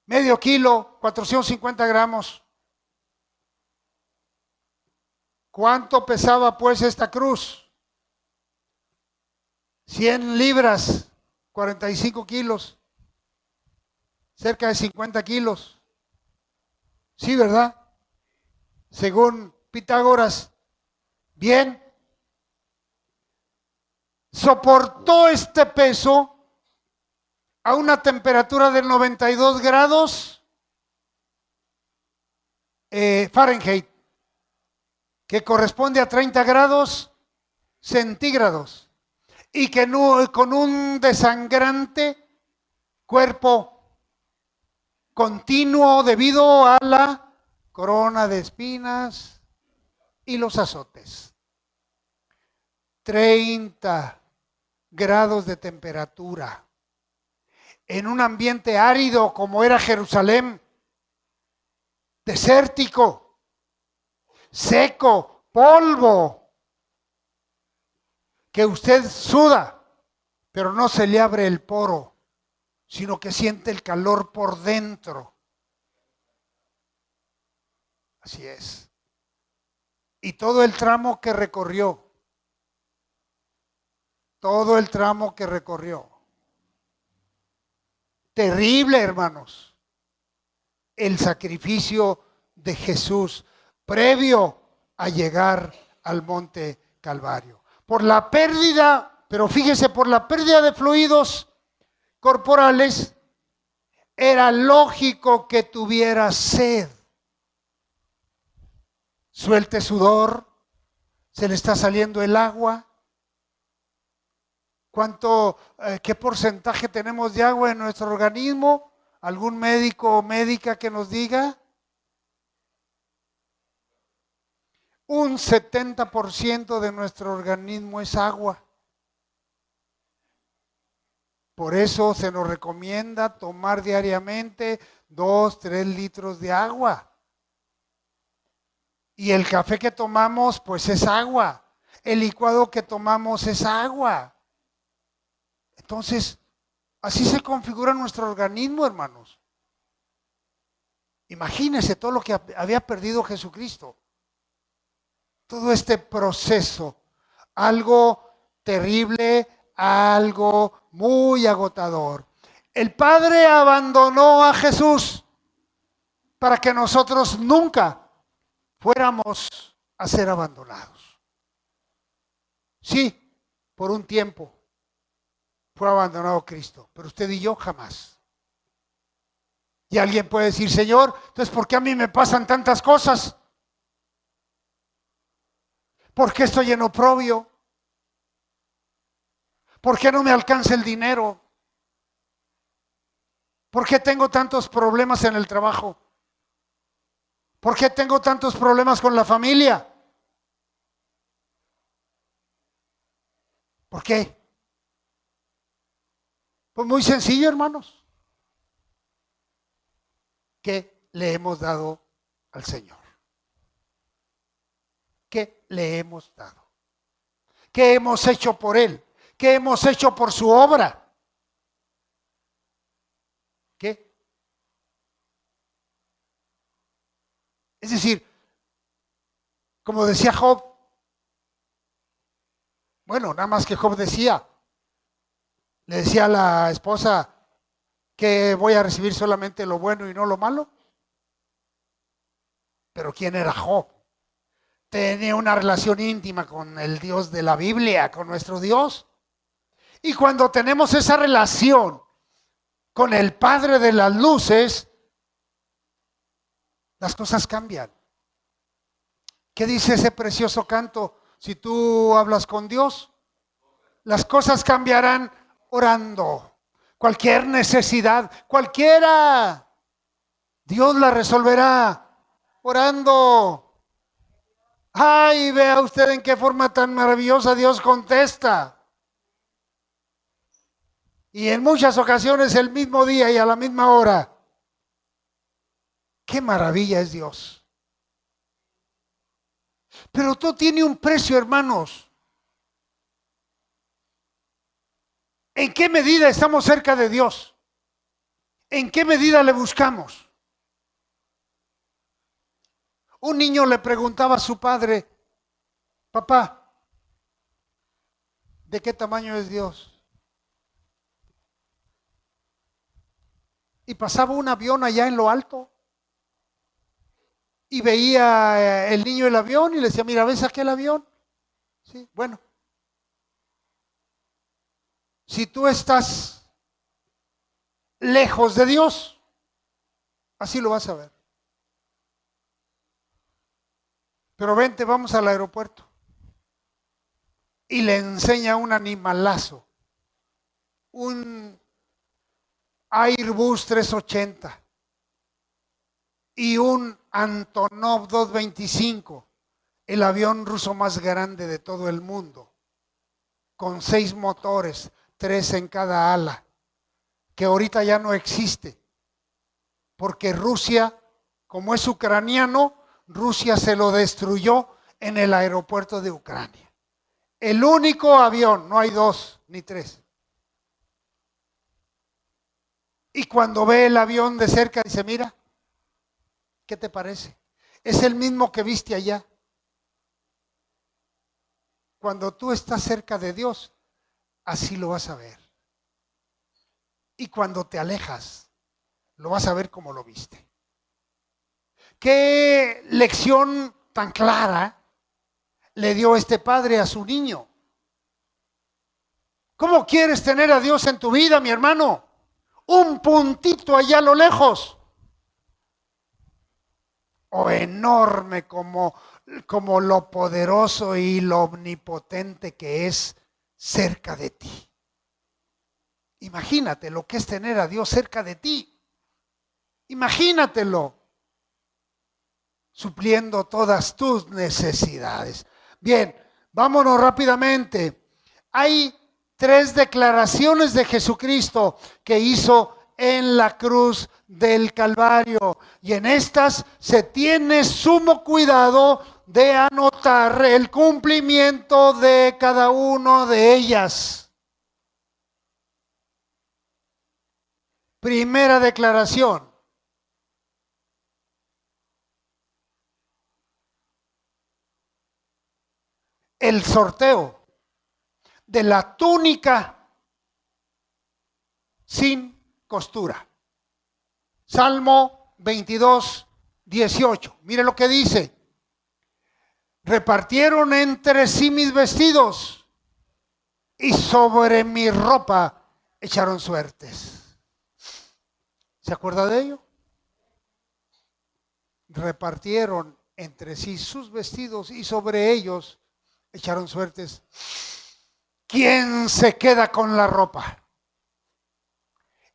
Medio kilo, 450 gramos. ¿Cuánto pesaba pues esta cruz? 100 libras, 45 kilos. Cerca de 50 kilos. Sí, ¿verdad? Según Pitágoras. Bien. soportó este peso a una temperatura de 92 grados Fahrenheit, que corresponde a 30 grados centígrados, y que no, con un desangrante cuerpo continuo debido a la corona de espinas y los azotes. 30 grados de temperatura en un ambiente árido como era Jerusalén, desértico, seco, polvo, que usted suda, pero no se le abre el poro, sino que siente el calor por dentro. Así es. Y todo el tramo que recorrió, terrible, hermanos, el sacrificio de Jesús previo a llegar al monte Calvario. Por la pérdida, pero fíjese, por la pérdida de fluidos corporales, era lógico que tuviera sed. Suelte sudor, se le está saliendo el agua. ¿Qué porcentaje tenemos de agua en nuestro organismo? ¿Algún médico o médica que nos diga? Un 70% de nuestro organismo es agua. Por eso se nos recomienda tomar diariamente 2-3 litros de agua. Y el café que tomamos, pues es agua. El licuado que tomamos es agua. Entonces, así se configura nuestro organismo, hermanos. Imagínense todo lo que había perdido Jesucristo. Todo este proceso, algo terrible, algo muy agotador. El Padre abandonó a Jesús para que nosotros nunca fuéramos a ser abandonados. Sí, por un tiempo fue abandonado Cristo, pero usted y yo jamás. Y alguien puede decir, Señor, entonces ¿por qué a mí me pasan tantas cosas? ¿Por qué estoy en oprobio? ¿Por qué no me alcanza el dinero? ¿Por qué tengo tantos problemas en el trabajo? ¿Por qué tengo tantos problemas con la familia? ¿Por qué? Pues muy sencillo, hermanos. ¿Qué le hemos dado al Señor? ¿Qué le hemos dado? ¿Qué hemos hecho por Él? ¿Qué hemos hecho por su obra? ¿Qué? Es decir, como decía Job, bueno, nada más que Job decía, le decía a la esposa que voy a recibir solamente lo bueno y no lo malo. Pero ¿quién era Job? Tenía una relación íntima con el Dios de la Biblia, con nuestro Dios. Y cuando tenemos esa relación con el Padre de las luces, las cosas cambian. ¿Qué dice ese precioso canto? Si tú hablas con Dios, las cosas cambiarán orando. Cualquier necesidad, cualquiera, Dios la resolverá orando. Ay, vea usted en qué forma tan maravillosa Dios contesta. Y en muchas ocasiones el mismo día y a la misma hora. Qué maravilla es Dios. Pero todo tiene un precio, hermanos. ¿En qué medida estamos cerca de Dios? ¿En qué medida le buscamos? Un niño le preguntaba a su padre, papá, ¿de qué tamaño es Dios? Y pasaba un avión allá en lo alto. Y veía el niño el avión y le decía, mira, ¿ves aquel avión? Sí, bueno. si tú estás lejos de Dios, así lo vas a ver. Pero vente, vamos al aeropuerto. Y le enseña un animalazo, un Airbus 380 y un Antonov 225, el avión ruso más grande de todo el mundo, con 6 motores, 3 en cada ala, que ahorita ya no existe, porque Rusia, como es ucraniano, Rusia se lo destruyó en el aeropuerto de Ucrania. El único avión, no hay 2 ni 3. Y cuando ve el avión de cerca, dice, mira, ¿qué te parece? Es el mismo que viste allá. Cuando tú estás cerca de Dios, así lo vas a ver. Y cuando te alejas, lo vas a ver como lo viste. ¿Qué lección tan clara le dio este padre a su niño? ¿Cómo quieres tener a Dios en tu vida, mi hermano? Un puntito allá a lo lejos. O enorme como lo poderoso y lo omnipotente que es cerca de ti. Imagínate lo que es tener a Dios cerca de ti. Imagínatelo. Supliendo todas tus necesidades. Bien, vámonos rápidamente. Hay 3 declaraciones de Jesucristo que hizo en la cruz del Calvario. Y en estas se tiene sumo cuidado de anotar el cumplimiento de cada una de ellas. Primera declaración. El sorteo de la túnica sin costura. Salmo 22, 18. Mire lo que dice. Repartieron entre sí mis vestidos y sobre mi ropa echaron suertes. ¿Se acuerda de ello? Repartieron entre sí sus vestidos y sobre ellos echaron suertes. ¿Quién se queda con la ropa?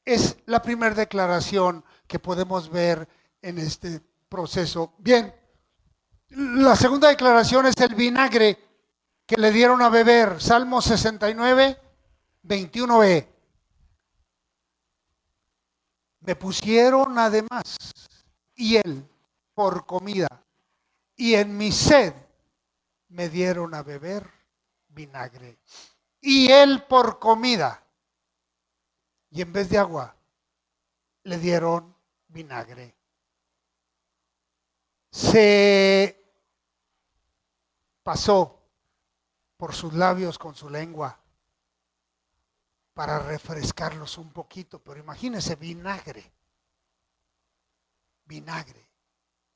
Es la primera declaración que podemos ver en este proceso. Bien, la segunda declaración es el vinagre que le dieron a beber. Salmo 69, 21b. Me pusieron además hiel por comida y en mi sed me dieron a beber vinagre. Y él por comida. Y en vez de agua, le dieron vinagre. Se pasó por sus labios con su lengua para refrescarlos un poquito. Pero imagínese vinagre. Vinagre.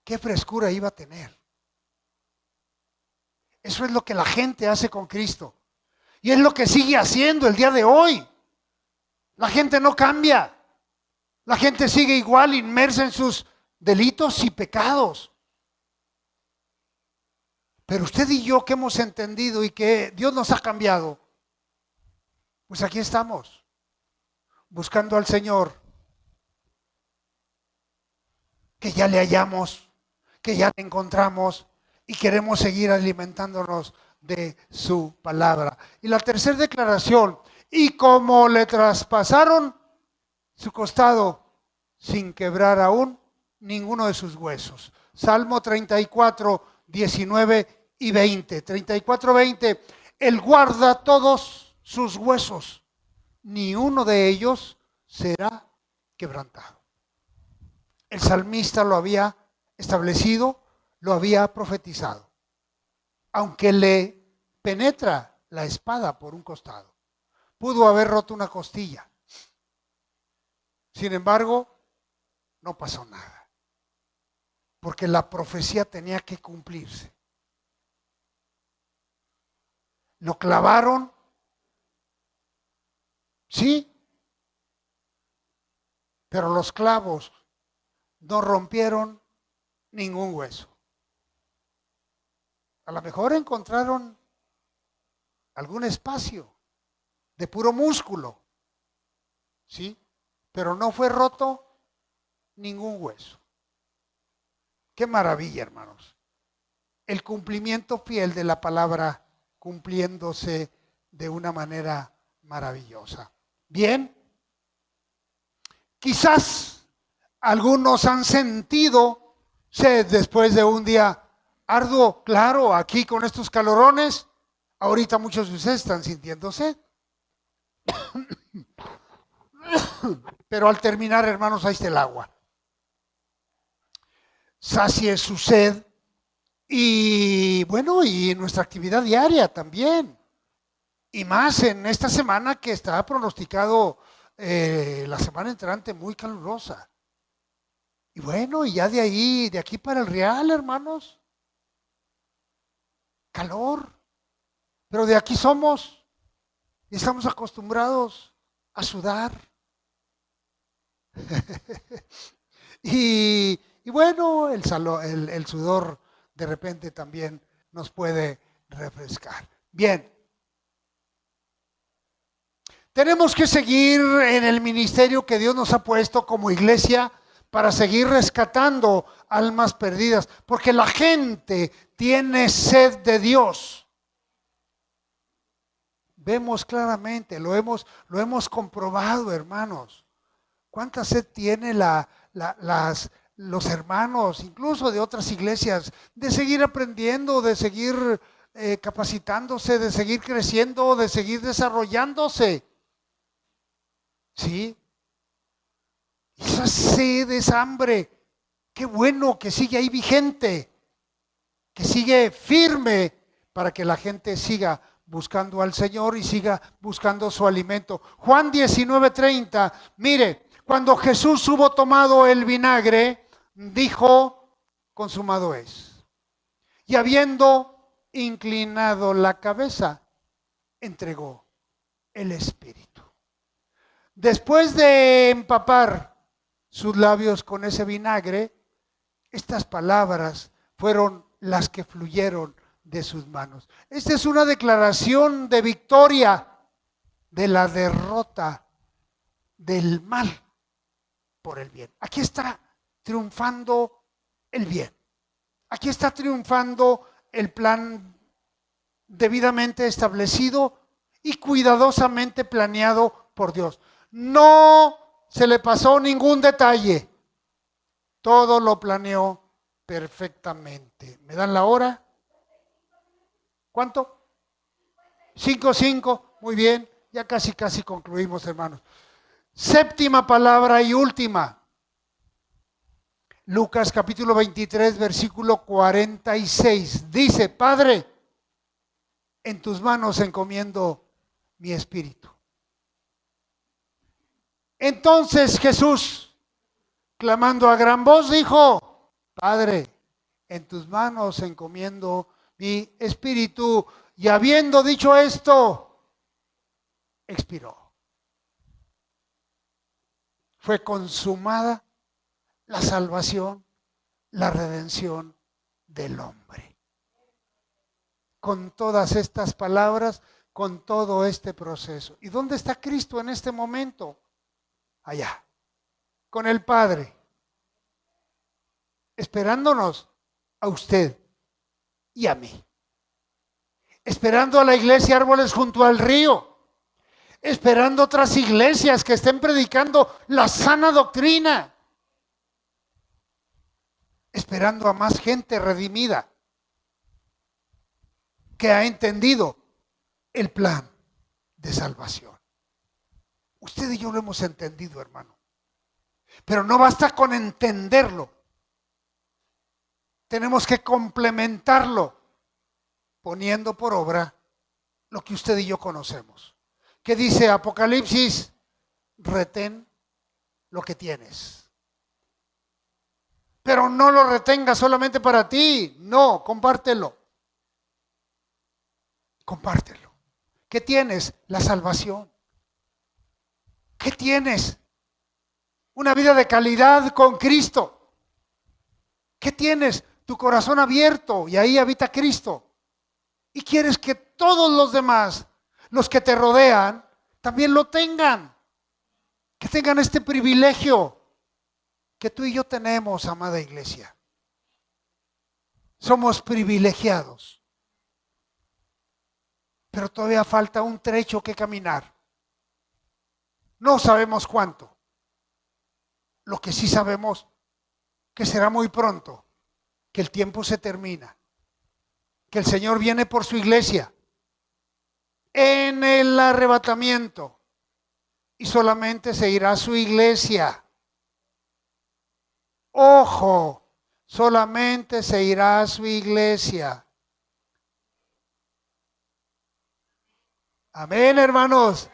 ¿Qué frescura iba a tener? Eso es lo que la gente hace con Cristo. Y es lo que sigue haciendo el día de hoy. La gente no cambia. La gente sigue igual, inmersa en sus delitos y pecados. Pero usted y yo que hemos entendido y que Dios nos ha cambiado, pues aquí estamos, buscando al Señor, que ya le hallamos, que ya le encontramos y queremos seguir alimentándonos de su palabra. Y la tercera declaración, y como le traspasaron su costado sin quebrar aún ninguno de sus huesos. Salmo 34, 19 y 20. 34, 20. Él guarda todos sus huesos, ni uno de ellos será quebrantado. El salmista lo había establecido, lo había profetizado. Aunque le penetra la espada por un costado, pudo haber roto una costilla. Sin embargo, no pasó nada, porque la profecía tenía que cumplirse. Lo clavaron Sí, pero los clavos no rompieron ningún hueso. A lo mejor encontraron algún espacio de puro músculo, ¿sí? Pero no fue roto ningún hueso. Qué maravilla, hermanos. El cumplimiento fiel de la palabra cumpliéndose de una manera maravillosa. Bien, quizás algunos han sentido sed después de un día arduo, claro, aquí con estos calorones. Ahorita muchos de ustedes están sintiendo sed. Pero al terminar, hermanos, ahí está el agua. Sacie su sed y bueno, y nuestra actividad diaria también. Y más en esta semana que está pronosticado la semana entrante muy calurosa. Y bueno, y ya de ahí, de aquí para el Real, hermanos, calor. Pero de aquí somos y estamos acostumbrados a sudar. y bueno, el sudor de repente también nos puede refrescar. Bien. Tenemos que seguir en el ministerio que Dios nos ha puesto como iglesia para seguir rescatando almas perdidas, porque la gente tiene sed de Dios. Vemos claramente, lo hemos comprobado, hermanos. ¿Cuánta sed tiene los hermanos, incluso de otras iglesias, de seguir aprendiendo, de seguir capacitándose, de seguir creciendo, de seguir desarrollándose? ¿Sí? Esa sed, esa hambre, qué bueno que sigue ahí vigente, que sigue firme para que la gente siga buscando al Señor y siga buscando su alimento. Juan 19:30, mire, cuando Jesús hubo tomado el vinagre, dijo, consumado es. Y habiendo inclinado la cabeza, entregó el Espíritu. Después de empapar sus labios con ese vinagre, estas palabras fueron las que fluyeron de sus manos. Esta es una declaración de victoria de la derrota del mal por el bien. Aquí está triunfando el bien. Aquí está triunfando el plan debidamente establecido y cuidadosamente planeado por Dios. No se le pasó ningún detalle. Todo lo planeó perfectamente. ¿Me dan la hora? ¿Cuánto? 5:05. Muy bien. Ya casi concluimos, hermanos. Séptima palabra y última. Lucas capítulo 23, versículo 46. Dice, Padre, en tus manos encomiendo mi espíritu. Entonces Jesús, clamando a gran voz, dijo, Padre, en tus manos encomiendo mi espíritu. Y habiendo dicho esto, expiró. Fue consumada la salvación, la redención del hombre. Con todas estas palabras, con todo este proceso. ¿Y dónde está Cristo en este momento? Allá, con el Padre, esperándonos a usted y a mí, esperando a la iglesia Árboles junto al río, esperando otras iglesias que estén predicando la sana doctrina, esperando a más gente redimida que ha entendido el plan de salvación. Usted y yo lo hemos entendido, hermano. Pero no basta con entenderlo. Tenemos que complementarlo poniendo por obra lo que usted y yo conocemos. ¿Qué dice Apocalipsis? Retén lo que tienes. Pero no lo retengas solamente para ti. No, compártelo. Compártelo. ¿Qué tienes? La salvación. ¿Qué tienes? Una vida de calidad con Cristo. ¿Qué tienes? Tu corazón abierto y ahí habita Cristo. Y quieres que todos los demás, los que te rodean, también lo tengan. Que tengan este privilegio que tú y yo tenemos, amada iglesia. Somos privilegiados. Pero todavía falta un trecho que caminar. No sabemos cuánto. Lo que sí sabemos que será muy pronto, que el tiempo se termina, que el Señor viene por su iglesia en el arrebatamiento y solamente se irá a su iglesia. Ojo, solamente se irá a su iglesia. Amén, hermanos.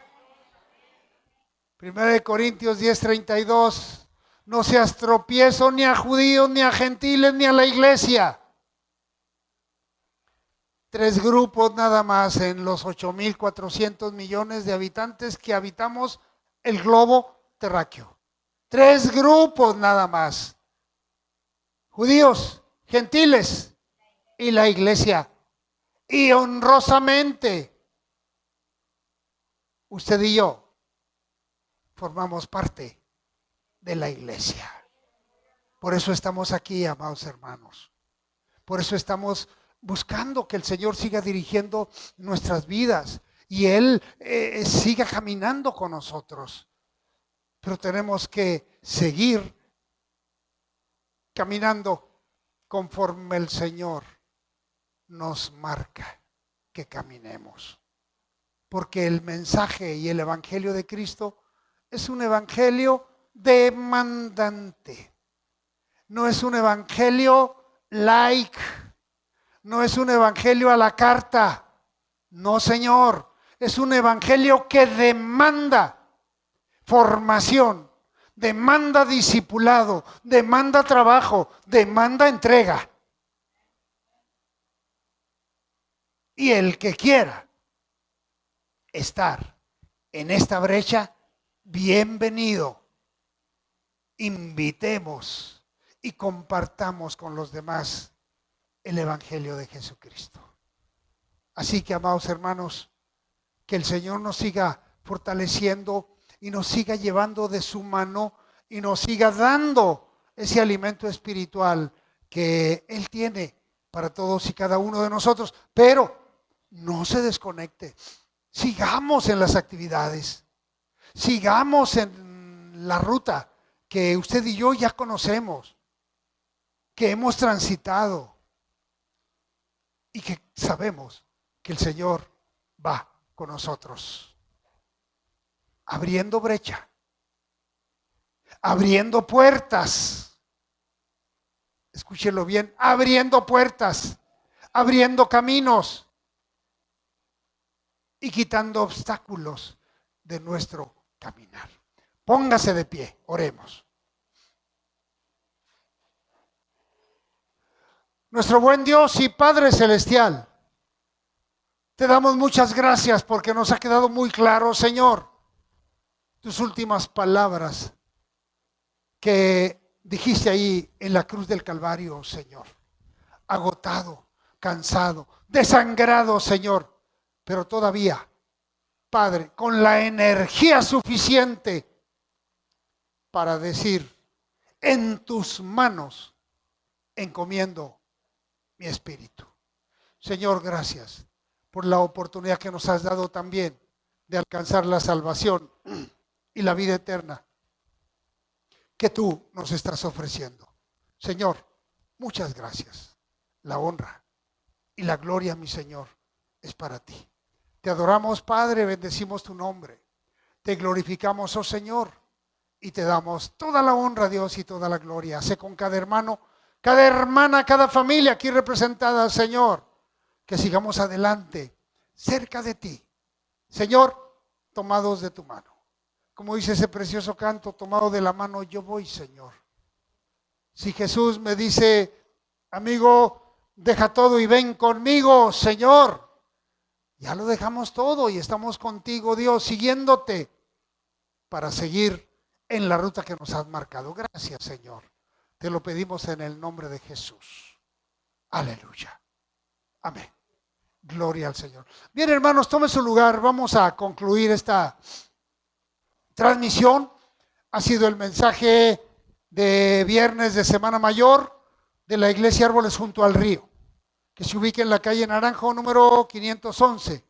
1 Corintios 10:32. No seas tropiezo ni a judíos, ni a gentiles, ni a la iglesia. 3 grupos nada más en los 8.400 millones de habitantes que habitamos el globo terráqueo. 3 grupos nada más. Judíos, gentiles y la iglesia. Y honrosamente, usted y yo formamos parte de la iglesia. Por eso estamos aquí, amados hermanos. Por eso estamos buscando que el Señor siga dirigiendo nuestras vidas y Él siga caminando con nosotros. Pero tenemos que seguir caminando conforme el Señor nos marca que caminemos. Porque el mensaje y el evangelio de Cristo es un evangelio demandante. No es un evangelio like. No es un evangelio a la carta. No, Señor. Es un evangelio que demanda formación, demanda discipulado, demanda trabajo, demanda entrega. Y el que quiera estar en esta brecha, bienvenido. Invitemos y compartamos con los demás el evangelio de Jesucristo. Así que, amados hermanos, que el Señor nos siga fortaleciendo y nos siga llevando de su mano y nos siga dando ese alimento espiritual que Él tiene para todos y cada uno de nosotros. Pero no se desconecte. Sigamos en las actividades. Sigamos en la ruta que usted y yo ya conocemos, que hemos transitado y que sabemos que el Señor va con nosotros, abriendo brecha, abriendo puertas. Escúchelo bien, abriendo puertas, abriendo caminos y quitando obstáculos de nuestro caminar. Póngase de pie, oremos. Nuestro buen Dios y Padre Celestial, te damos muchas gracias porque nos ha quedado muy claro, Señor, tus últimas palabras que dijiste ahí en la cruz del Calvario, Señor. Agotado, cansado, desangrado, Señor, pero todavía, Padre, con la energía suficiente para decir, en tus manos encomiendo mi espíritu. Señor, gracias por la oportunidad que nos has dado también de alcanzar la salvación y la vida eterna que tú nos estás ofreciendo. Señor, muchas gracias. La honra y la gloria, mi Señor, es para ti. Te adoramos, Padre, bendecimos tu nombre. Te glorificamos, oh Señor, y te damos toda la honra, Dios, y toda la gloria. Sé con cada hermano, cada hermana, cada familia aquí representada, Señor, que sigamos adelante, cerca de ti. Señor, tomados de tu mano. Como dice ese precioso canto, tomado de la mano yo voy, Señor. Si Jesús me dice, amigo, deja todo y ven conmigo, Señor, ya lo dejamos todo y estamos contigo, Dios, siguiéndote para seguir en la ruta que nos has marcado. Gracias, Señor. Te lo pedimos en el nombre de Jesús. Aleluya. Amén. Gloria al Señor. Bien, hermanos, tomen su lugar. Vamos a concluir esta transmisión. Ha sido el mensaje de viernes de Semana Mayor de la Iglesia Árboles junto al río, que se ubica en la calle Naranjo número 511,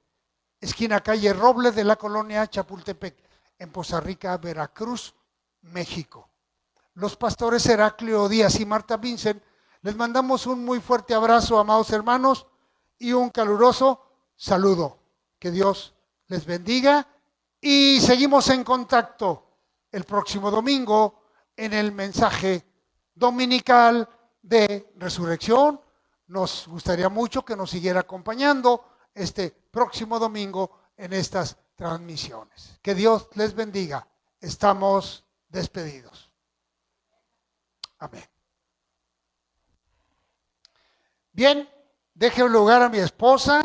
esquina calle Roble de la colonia Chapultepec, en Poza Rica, Veracruz, México. Los pastores Heraclio Díaz y Marta Vincent, les mandamos un muy fuerte abrazo, amados hermanos, y un caluroso saludo. Que Dios les bendiga y seguimos en contacto el próximo domingo en el mensaje dominical de resurrección. Nos gustaría mucho que nos siguiera acompañando este próximo domingo en estas transmisiones. Que Dios les bendiga. Estamos despedidos. Amén. Bien, deje lugar a mi esposa.